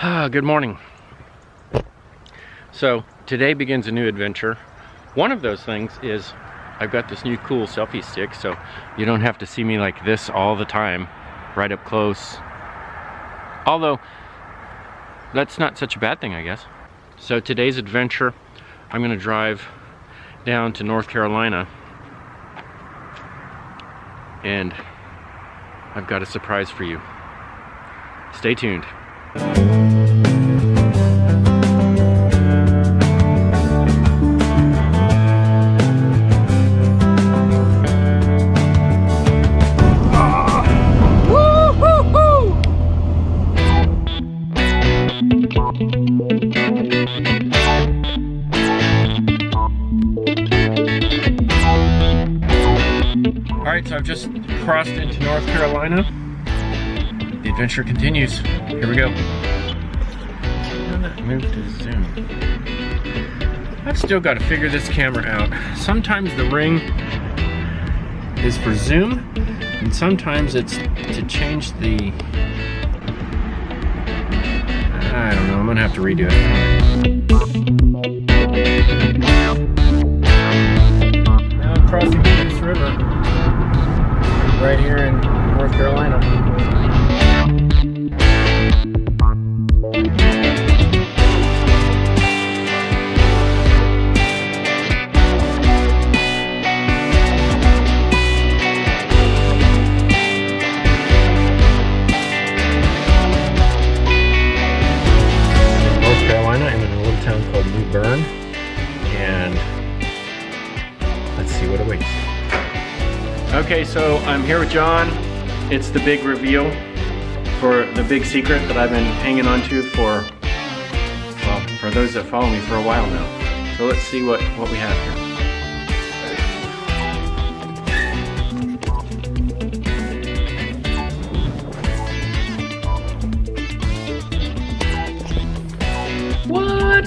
Good morning. So today begins a new adventure. One of those things is I've got this new cool selfie stick, so you don't have to see me like this all the time, right up close. Although that's not such a bad thing, I guess. So today's adventure, I'm gonna drive down to North Carolina, and I've got a surprise for you. Stay tuned. Alright, so I've just crossed into North Carolina. The adventure continues. Here we go. Move to zoom. I've still got to figure this camera out. Sometimes the ring is for zoom, and sometimes it's to change the... I don't know, I'm gonna have to redo it. Now I'm crossing this river right here in North Carolina. Okay, so I'm here with John. It's the big reveal for the big secret that I've been hanging on to for, well, for those that follow me for a while now. So let's see what we have here. What?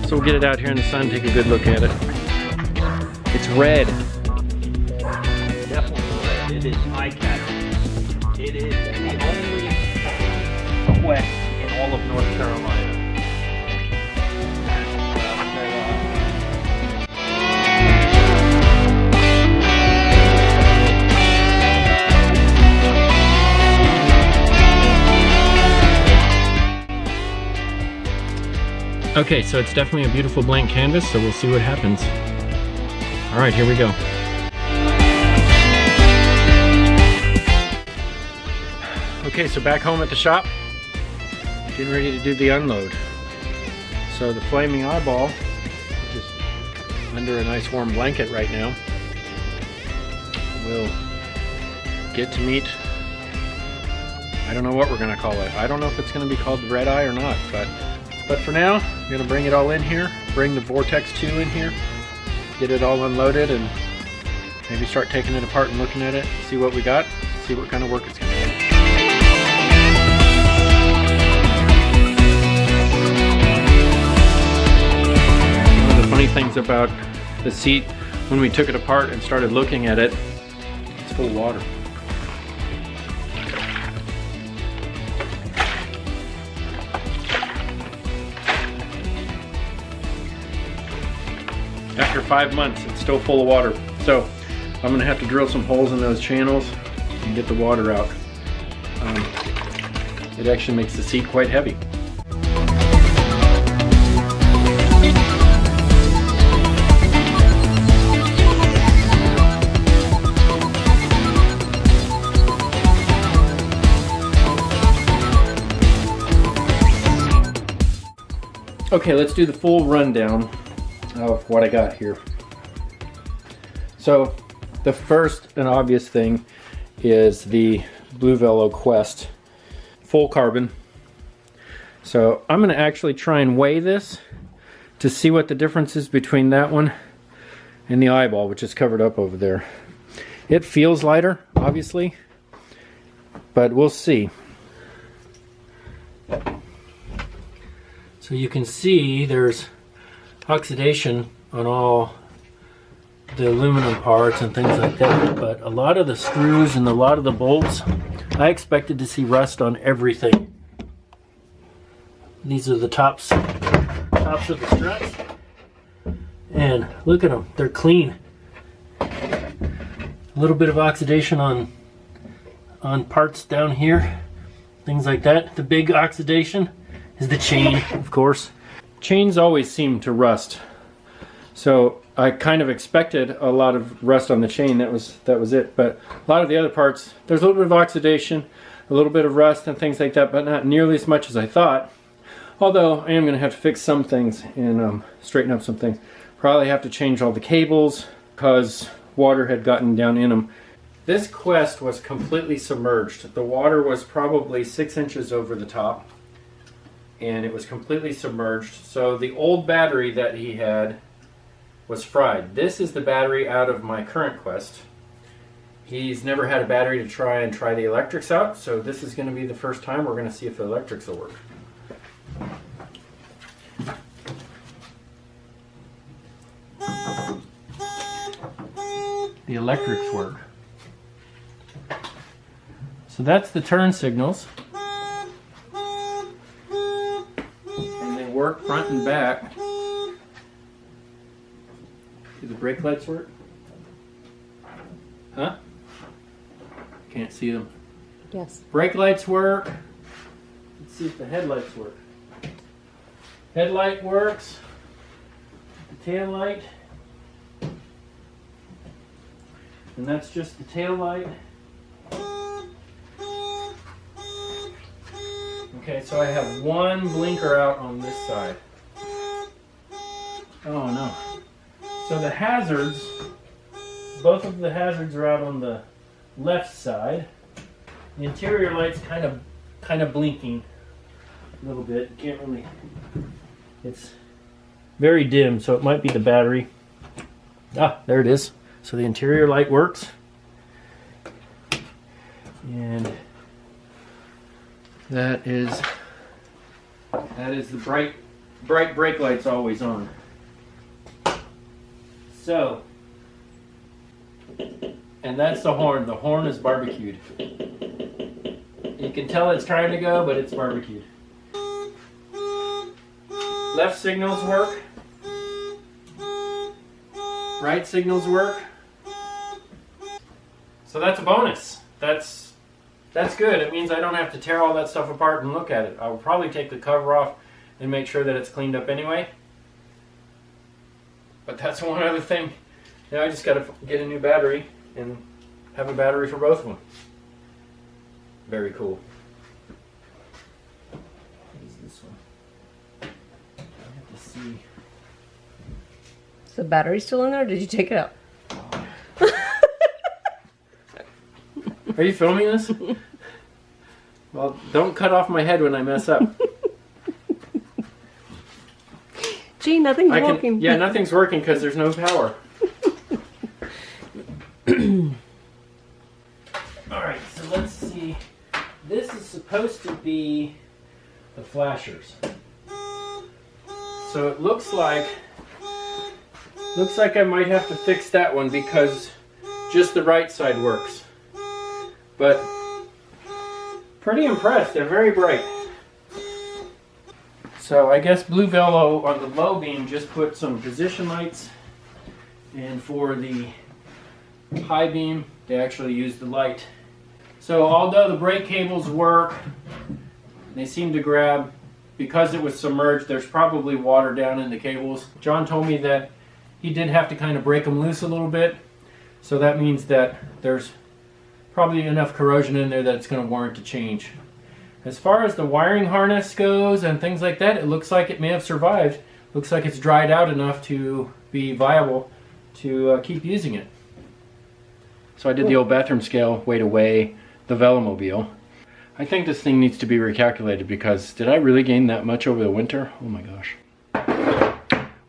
So we'll get it out here in the sun, take a good look at it. It's red. Definitely red. It is eye-catching. It is the only quest in all of North Carolina. Okay, so it's definitely a beautiful blank canvas, so we'll see what happens. All right, here we go. Okay, so back home at the shop, getting ready to do the unload. So the flaming eyeball, which is under a nice warm blanket right now, will get to meet, I don't know what we're gonna call it. I don't know if it's gonna be called the red eye or not, but for now, I'm gonna bring it all in here, bring the Vortex 2 in here, get it all unloaded, and maybe start taking it apart and looking at it, see what we got, see what kind of work it's gonna do. One of the funny things about the seat, when we took it apart and started looking at it, it's full of water. After 5 months, it's still full of water. So I'm gonna have to drill some holes in those channels and get the water out. It actually makes the seat quite heavy. Okay, let's do the full rundown of what I got here. So the first and obvious thing is the Bluevelo Quest full carbon. So I'm going to actually try and weigh this to see what the difference is between that one and the eyeball, which is covered up over there. It feels lighter, obviously. but we'll see. So you can see there's oxidation on all the aluminum parts and things like that, but a lot of the screws and a lot of the bolts, I expected to see rust on everything. These are the tops of the struts, and look at them, they're clean. A little bit of oxidation on parts down here, things like that. The big oxidation is the chain, of course. Chains always seem to rust, so I kind of expected a lot of rust on the chain. That was it. But a lot of the other parts, there's a little bit of oxidation, a little bit of rust and things like that, but not nearly as much as I thought. Although I am going to have to fix some things and straighten up some things. Probably have to change all the cables because water had gotten down in them. This Quest was completely submerged. The water was probably 6 inches over the top, and it was completely submerged. So the old battery that he had was fried. This is the battery out of my current Quest. He's never had a battery to try the electrics out, so this is going to be the first time we're going to see if the electrics will work. The electrics work. So that's the turn signals. And they work front and back. Do the brake lights work? Huh? Can't see them. Yes. Brake lights work. Let's see if the headlights work. Headlight works. The tail light. And that's just the tail light. Okay, so I have one blinker out on this side. Oh no. So the hazards, both of the hazards are out on the left side. The interior light's kind of blinking a little bit. You can't really, it's very dim, so it might be the battery. Ah, there it is. So the interior light works. And that is the bright brake lights always on. So, and that's the horn. The horn is barbecued. You can tell it's trying to go, but it's barbecued. Left signals work. Right signals work. So that's a bonus. That's good. It means I don't have to tear all that stuff apart and look at it. I will probably take the cover off and make sure that it's cleaned up anyway. But that's one other thing. Now I just got to get a new battery and have a battery for both of them. Very cool. What is this one? I have to see. Is the battery still in there, or did you take it out? Are you filming this? Well, don't cut off my head when I mess up. Gee, nothing's working. Yeah, nothing's working because there's no power. Alright, so let's see. This is supposed to be the flashers. So it looks like I might have to fix that one because just the right side works. But pretty impressed. They're very bright. So I guess Bluevelo on the low beam just put some position lights, and for the high beam they actually used the light. So although the brake cables work, they seem to grab, because it was submerged, there's probably water down in the cables. John told me that he did have to kind of break them loose a little bit, so that means that there's probably enough corrosion in there that it's going to warrant a change. As far as the wiring harness goes and things like that, it looks like it may have survived. Looks like it's dried out enough to be viable to keep using it. So I did the old bathroom scale way to weigh the Velomobile. I think this thing needs to be recalculated because did I really gain that much over the winter? Oh my gosh.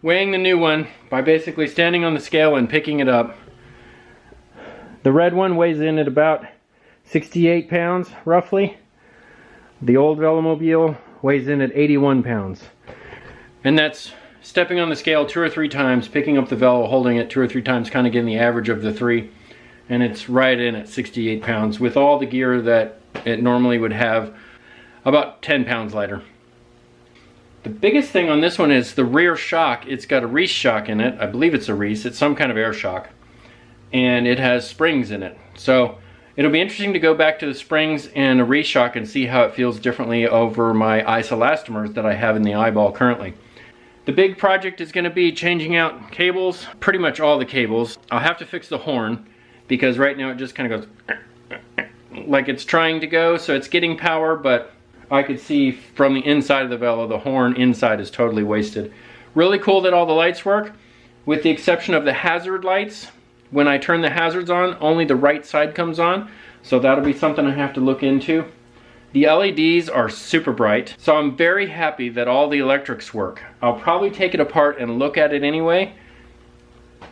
Weighing the new one by basically standing on the scale and picking it up. The red one weighs in at about 68 pounds roughly. The old Velomobile weighs in at 81 pounds. And that's stepping on the scale 2 or 3 times, picking up the Velo, holding it 2 or 3 times, kind of getting the average of the 3. And it's right in at 68 pounds with all the gear that it normally would have, about 10 pounds lighter. The biggest thing on this one is the rear shock. It's got a Reese shock in it. I believe it's a Reese. It's some kind of air shock. And it has springs in it. So it'll be interesting to go back to the springs and a Reese shock and see how it feels differently over my ICE elastomers that I have in the eyeball currently. The big project is going to be changing out cables, pretty much all the cables. I'll have to fix the horn because right now it just kind of goes like it's trying to go, so it's getting power, but I could see from the inside of the Velo, the horn inside is totally wasted. Really cool that all the lights work, with the exception of the hazard lights. When I turn the hazards on, only the right side comes on, so that'll be something I have to look into. The LEDs are super bright, so I'm very happy that all the electrics work. I'll probably take it apart and look at it anyway,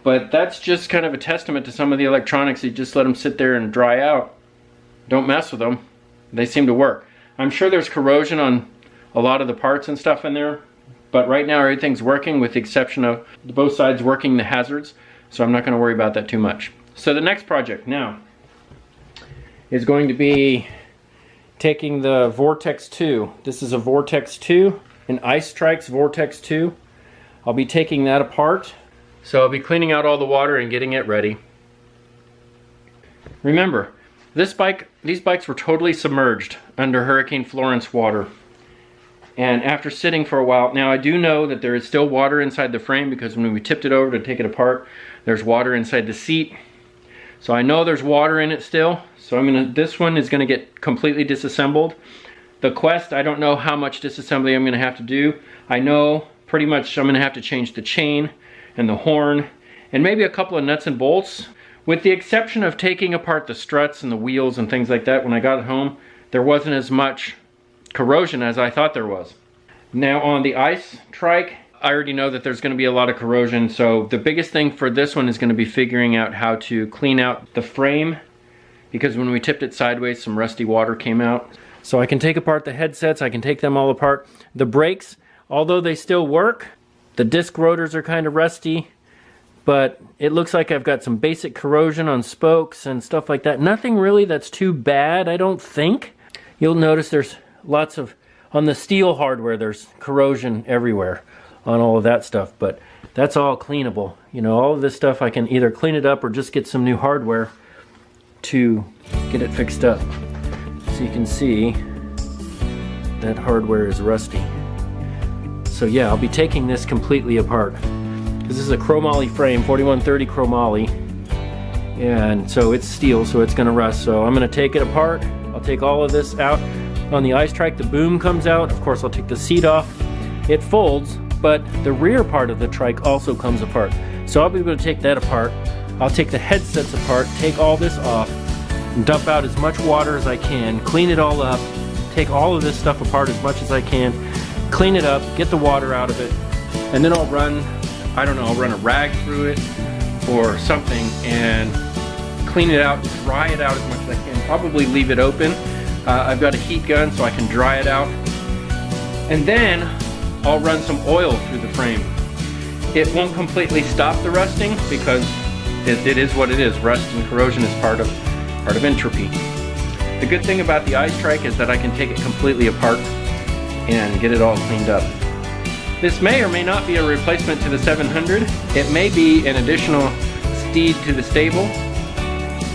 but that's just kind of a testament to some of the electronics. You just let them sit there and dry out. Don't mess with them. They seem to work. I'm sure there's corrosion on a lot of the parts and stuff in there, but right now everything's working with the exception of both sides working the hazards, so I'm not going to worry about that too much. So the next project now is going to be taking the Vortex 2. This is a Vortex 2, an ICE Trike's Vortex 2. I'll be taking that apart. So I'll be cleaning out all the water and getting it ready. Remember, these bikes were totally submerged under Hurricane Florence water. And after sitting for a while, now I do know that there is still water inside the frame because when we tipped it over to take it apart, there's water inside the seat. So I know there's water in it still. So this one is gonna get completely disassembled. The Quest, I don't know how much disassembly I'm gonna have to do. I know pretty much I'm gonna have to change the chain and the horn and maybe a couple of nuts and bolts. With the exception of taking apart the struts and the wheels and things like that, when I got it home, there wasn't as much corrosion as I thought there was. Now on the ICE Trike, I already know that there's going to be a lot of corrosion, so the biggest thing for this one is going to be figuring out how to clean out the frame, because when we tipped it sideways, some rusty water came out. So I can take apart the headsets, I can take them all apart. The brakes, although they still work, the disc rotors are kind of rusty, but it looks like I've got some basic corrosion on spokes and stuff like that. Nothing really that's too bad, I don't think. You'll notice there's lots of, on the steel hardware, there's corrosion everywhere on all of that stuff, but that's all cleanable. You know, all of this stuff I can either clean it up or just get some new hardware to get it fixed up. So you can see that hardware is rusty. So yeah, I'll be taking this completely apart. This is a chromoly frame, 4130 chromoly, and so it's steel, so it's going to rust. So I'm going to take it apart. I'll take all of this out. On the ICE Trike, the boom comes out. Of course, I'll take the seat off. It folds, but the rear part of the Trike also comes apart. So I'll be able to take that apart. I'll take the headsets apart, take all this off, and dump out as much water as I can, clean it all up, take all of this stuff apart as much as I can, clean it up, get the water out of it, and then I'll run, I don't know, I'll run a rag through it or something and clean it out, dry it out as much as I can, probably leave it open. I've got a heat gun so I can dry it out. And then I'll run some oil through the frame. It won't completely stop the rusting because it is what it is. Rust and corrosion is part of entropy. The good thing about the ICE Trike is that I can take it completely apart and get it all cleaned up. This may or may not be a replacement to the 700. It may be an additional steed to the stable.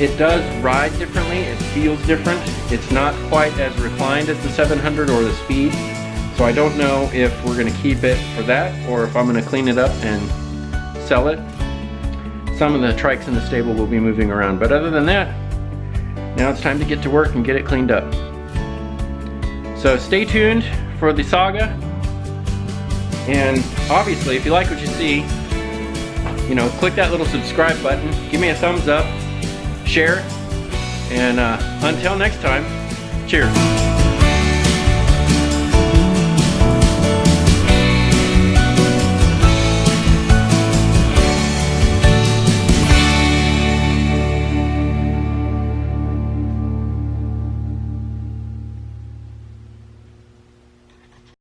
It does ride differently, it feels different. It's not quite as refined as the 700 or the Speed. So I don't know if we're going to keep it for that or if I'm going to clean it up and sell it. Some of the Trikes in the stable will be moving around, but other than that, now it's time to get to work and get it cleaned up. So stay tuned for the saga, and obviously if you like what you see, you know, click that little subscribe button, give me a thumbs up, share, and until next time, cheers.